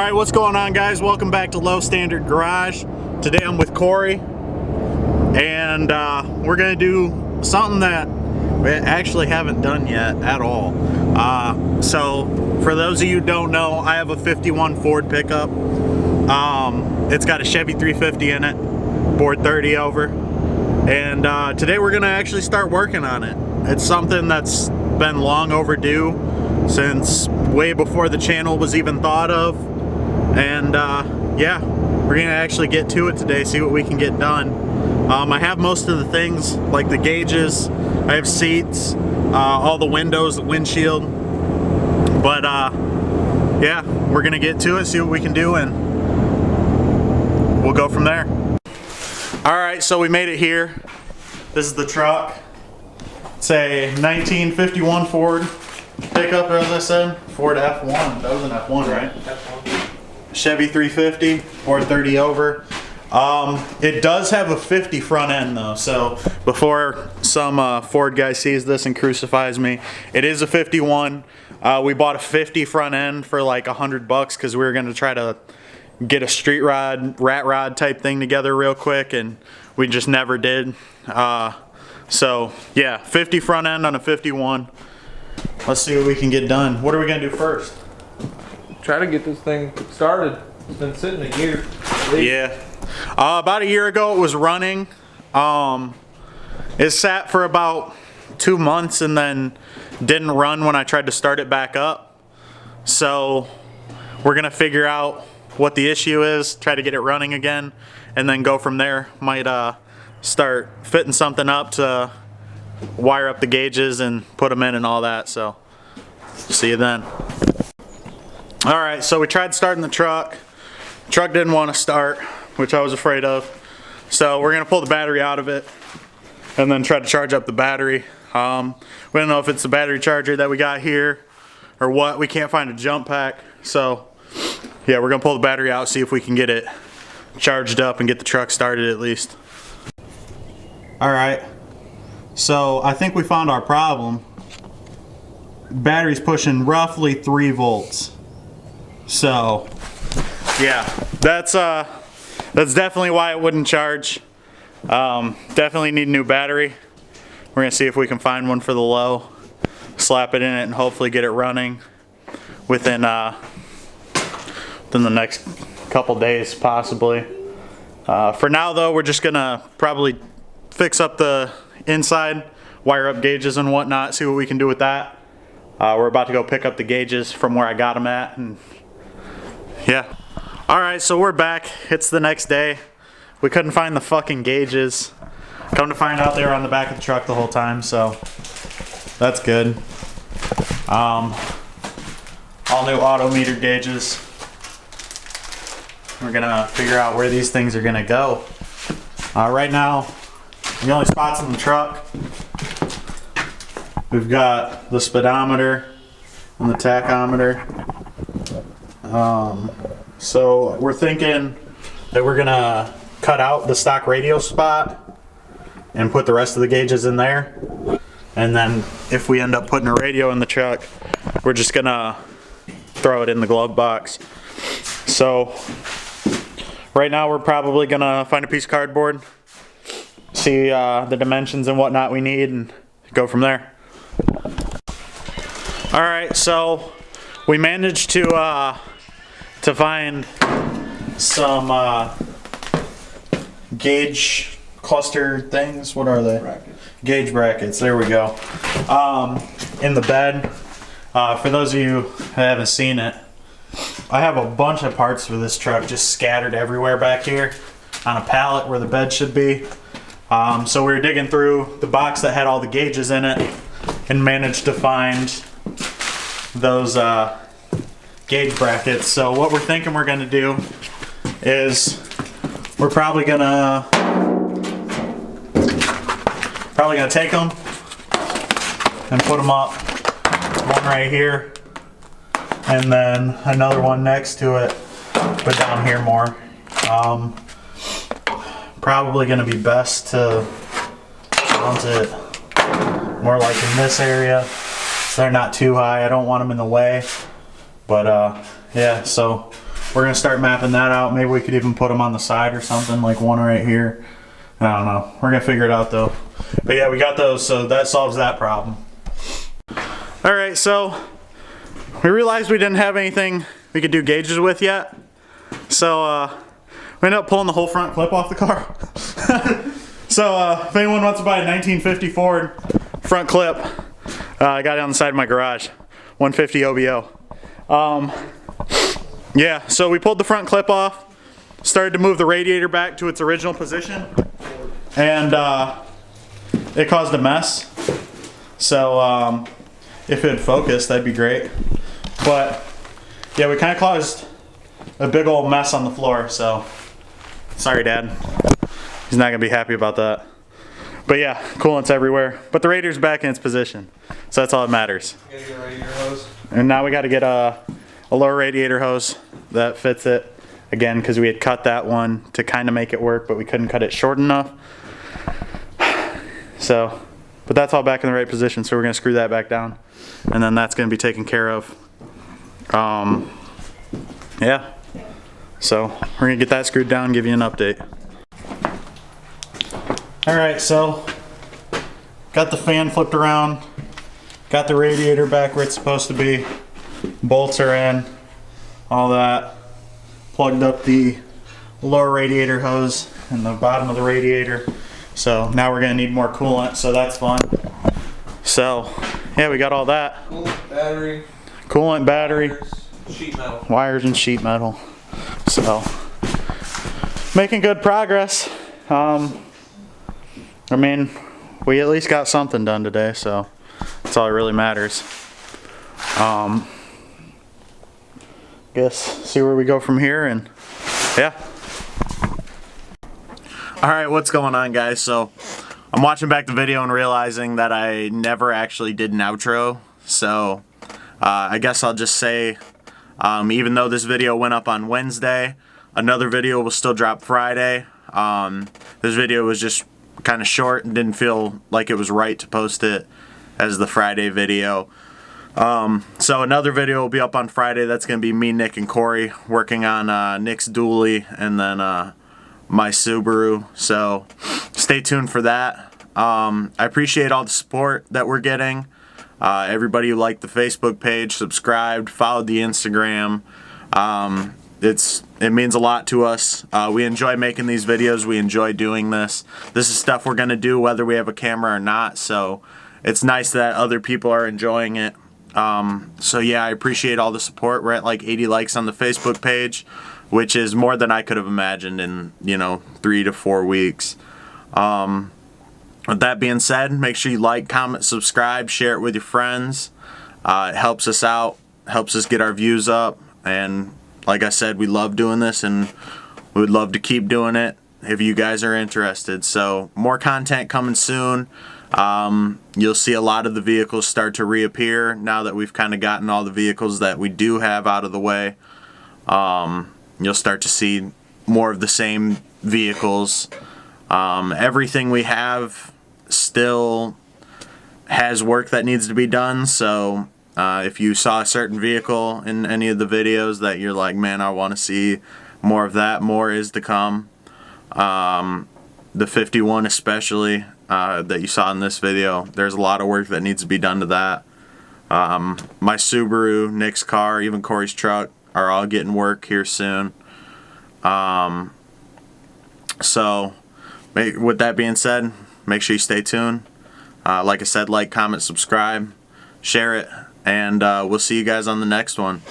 Alright, what's going on, guys? Welcome back to Low Standard Garage. Today I'm with Corey, and we're going to do something that we actually haven't done yet at all. So, for those of you who don't know, I have a 51 Ford pickup. It's got a Chevy 350 in it, bored 30 over. And today we're going to actually start working on it. It's something that's been long overdue since way before the channel was even thought of. And yeah, we're gonna actually get to it today, see what we can get done. I have most of the things, like the gauges, I have seats, all the windows, the windshield. But yeah, we're gonna get to it, see what we can do, and we'll go from there. Alright, so we made it here. This is the truck. It's a 1951 Ford pickup, as I said. Ford F1. That was an F1, right? F1. Chevy 350, bored 30 over. It does have a 50 front end though, so before some Ford guy sees this and crucifies me, it is a 51. We bought a 50 front end for like $100 because we were going to try to get a street rod, rat rod type thing together real quick, and we just never did. So yeah, 50 front end on a 51. Let's see what we can get done. What are we going to do first? Try to get this thing started. It's been sitting a year. Yeah. About a year ago it was running. It sat for about 2 months and then didn't run when I tried to start it back up. So we're going to figure out what the issue is, try to get it running again, and then go from there. Might start fitting something up to wire up the gauges and put them in and all that. So see you then. Alright, so we tried starting the truck. Truck didn't want to start, which I was afraid of. So we're going to pull the battery out of it and then try to charge up the battery. We don't know if it's the battery charger that we got here or what. We can't find a jump pack. So yeah, we're going to pull the battery out, see if we can get it charged up and get the truck started at least. Alright, so I think we found our problem. Battery's pushing roughly 3 volts. So yeah, that's definitely why it wouldn't charge. Definitely need a new battery. We're gonna see if we can find one for the low, slap it in it, and hopefully get it running within the next couple days possibly. For now though, we're just gonna probably fix up the inside, wire up gauges and whatnot, see what we can do with that. We're about to go pick up the gauges from where I got them at, and yeah. Alright, so we're back. It's the next day. We couldn't find the fucking gauges. Come to find out they were on the back of the truck the whole time, so that's good. All new auto meter gauges. We're gonna figure out where these things are gonna go. Right now, the only spots in the truck, we've got the speedometer and the tachometer. So we're thinking that we're gonna cut out the stock radio spot and put the rest of the gauges in there. And then if we end up putting a radio in the truck, we're just gonna throw it in the glove box. So right now we're probably gonna find a piece of cardboard, see the dimensions and whatnot we need, and go from there. Alright, so we managed to find some gauge cluster things. What are they? Brackets. Gauge brackets. There we go. In the bed. For those of you who haven't seen it, I have a bunch of parts for this truck just scattered everywhere back here on a pallet where the bed should be. So we were digging through the box that had all the gauges in it and managed to find those gauge brackets. So what we're thinking we're gonna do is we're probably gonna take them and put them up, one right here and then another one next to it, but down here more. Probably gonna be best to mount it more like in this area so they're not too high. I don't want them in the way. But yeah, so we're gonna start mapping that out. Maybe we could even put them on the side or something, like one right here. I don't know. We're gonna figure it out though. But yeah, we got those, so that solves that problem. All right, so we realized we didn't have anything we could do gauges with yet. So we ended up pulling the whole front clip off the car. So if anyone wants to buy a 1950 Ford front clip, I got it on the side of my garage, 150 OBO. Yeah, so we pulled the front clip off, started to move the radiator back to its original position, and it caused a mess. So if it had focused, that'd be great. But yeah, we kind of caused a big old mess on the floor, so sorry, Dad. He's not gonna be happy about that. But yeah, coolant's everywhere. But the radiator's back in its position, so that's all that matters. You gotta get a radiator hose. And now we got to get a lower radiator hose that fits it. Again, because we had cut that one to kind of make it work, but we couldn't cut it short enough. So, but that's all back in the right position, so we're gonna screw that back down, and then that's gonna be taken care of. Yeah. So we're gonna get that screwed down and give you an update. All right, so got the fan flipped around, got the radiator back where it's supposed to be, bolts are in, all that. Plugged up the lower radiator hose in the bottom of the radiator. So now we're gonna need more coolant, so that's fun. So yeah, we got all that. Coolant, battery. Coolant, battery. Wires, sheet metal. Wires and sheet metal. So making good progress. I mean, we at least got something done today, so that's all that really matters. Guess see where we go from here, and yeah. Alright, what's going on, guys? So I'm watching back the video and realizing that I never actually did an outro, so I guess I'll just say, even though this video went up on Wednesday, another video will still drop Friday. This video was just kind of short and didn't feel like it was right to post it as the Friday video. So another video will be up on Friday. That's going to be me, Nick, and Corey working on Nick's dually and then my Subaru. So stay tuned for that. I appreciate all the support that we're getting. Everybody who liked the Facebook page, subscribed, followed the Instagram. It means a lot to us. We enjoy making these videos. We enjoy doing this. This is stuff we're going to do whether we have a camera or not. So it's nice that other people are enjoying it. So yeah, I appreciate all the support. We're at like 80 likes on the Facebook page, which is more than I could have imagined in, 3 to 4 weeks. With that being said, make sure you like, comment, subscribe, share it with your friends. It helps us out, helps us get our views up, and like I said, we love doing this and we would love to keep doing it if you guys are interested. So more content coming soon. You'll see a lot of the vehicles start to reappear now that we've kind of gotten all the vehicles that we do have out of the way. You'll start to see more of the same vehicles. Everything we have still has work that needs to be done, so if you saw a certain vehicle in any of the videos that you're like, man, I want to see more of that, more is to come. The 51 especially, that you saw in this video, there's a lot of work that needs to be done to that. My Subaru, Nick's car, even Corey's truck are all getting work here soon. So with that being said, make sure you stay tuned. Like I said, like, comment, subscribe, share it, and we'll see you guys on the next one.